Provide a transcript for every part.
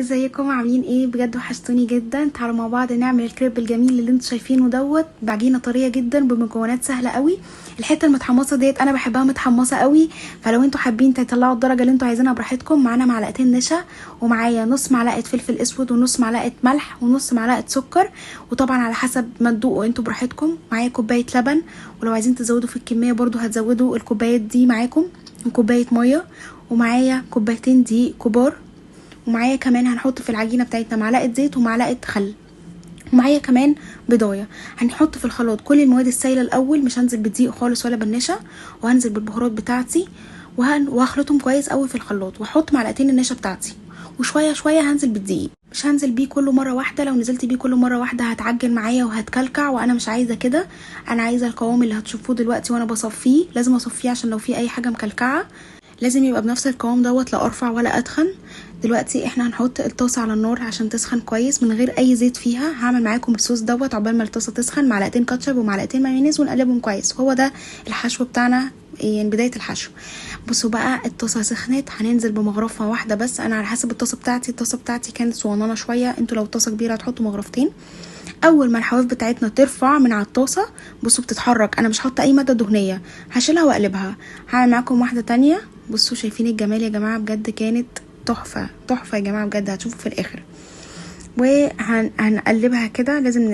ازيكم عاملين ايه؟ بجد وحشتوني جدا. تعالوا مع بعض نعمل الكريب الجميل اللي انتوا شايفينه دوت بعجينه طريه جدا بمكونات سهله قوي. الحته المتحمصه ديت انا بحبها متحمصه قوي، فلو انتوا حابين تطلعوا الدرجه اللي انتوا عايزينها براحتكم. معانا معلقتين نشا، ومعايا نص معلقه فلفل اسود، ونص معلقه ملح، ونص معلقه سكر، وطبعا على حسب ما تدوقوا انتوا براحتكم. معايا كوبايه لبن، ولو عايزين تزودوا في الكميه برضو هتزودوا الكوبايات دي معاكم، وكوبايه ميه، ومعايا كوبايتين دقيق كبار، ومعايا كمان هنحط في العجينه بتاعتنا معلقه زيت ومعلقه خل، ومعايا كمان بضايه. هنحط في الخلاط كل المواد السائله الاول، مش هنزل بالدقيق خالص ولا بالنشا، وهنزل بالبهارات بتاعتي وهخلطهم كويس قوي في الخلاط، واحط معلقتين النشا بتاعتي، وشويه شويه هنزل بالدقيق. مش هنزل بيه كله مره واحده، لو نزلت بيه كله مره واحده هتعجن معايا وهتكلكع، وانا مش عايزه كده. انا عايزه القوام اللي هتشوفوه دلوقتي وانا بصفيه، لازم اصفيه عشان لو في اي حاجه مكلكعه لازم يبقى بنفس القوام دوت، لا ارفع ولا اتخن. دلوقتي احنا هنحط الطاسه على النار عشان تسخن كويس من غير اي زيت فيها. هعمل معاكم الصوص دوت عقبال ما الطاسه تسخن، معلقتين كاتشب ومعلقتين مايونيز ونقلبهم كويس. هو ده الحشو بتاعنا، يعني بدايه الحشو. بصوا بقى، الطاسه سخنت، هننزل بمغرفه واحده بس. انا على حسب الطاسه بتاعتي كانت صغننه شويه، انتوا لو الطاسه كبيره هتحطوا مغرفتين. اول ما الحواف بتاعتنا ترفع من على الطاسه، بصوا بتتحرك، انا مش حاطه اي ماده دهنيه، هشيلها واقلبها. هعمل معاكم واحده تانية. بصوا شايفين الجمال يا جماعه؟ بجد كانت تحفه تحفه يا جماعه، بجد هتشوفوا في الاخر. وهنقلبها كده، لازم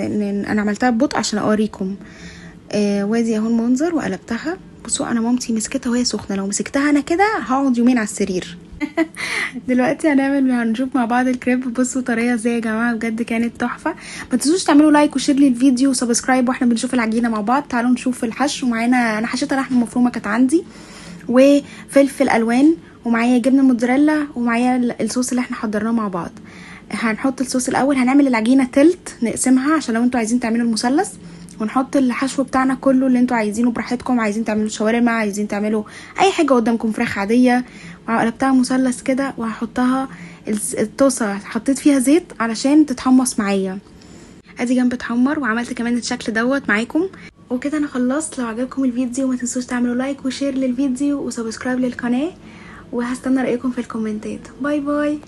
انا عملتها ببطء عشان اوريكم. وادي اهو المنظر، وقلبتها. بصوا انا مامتي مسكتها وهي سخنه، لو مسكتها انا كده هقعد يومين على السرير. دلوقتي هنشوف مع بعض الكريب. بصوا طريه ازاي يا جماعه، بجد كانت تحفه. ما تنسوش تعملوا لايك وشير للفيديو وسبسكرايب، واحنا بنشوف العجينه مع بعض. تعالوا نشوف الحشو. معانا انا حشيتها لحمه مفرومه كانت عندي، وفلفل الوان، ومعايا جبنه موتزاريلا، ومعايا الصوص اللي احنا حضرناه مع بعض. هنحط الصوص الاول، هنعمل العجينه تلت نقسمها عشان لو انتوا عايزين تعملوا المثلث، ونحط الحشو بتاعنا كله اللي انتوا عايزينه براحتكم. عايزين تعملوا شاورما، عايزين تعملوا اي حاجه قدامكم، فراخ عاديه. وقلبتها مثلث كده، وهحطها الطاسه حطيت فيها زيت علشان تتحمص معايا. ادي جنب اتحمر، وعملت كمان الشكل دوت معاكم. وكده انا خلصت. لو عجبكم الفيديو ما تنسوش تعملوا لايك وشير للفيديو وسبسكرايب للقناه، وهستنى رايكم في الكومنتات. باي باي.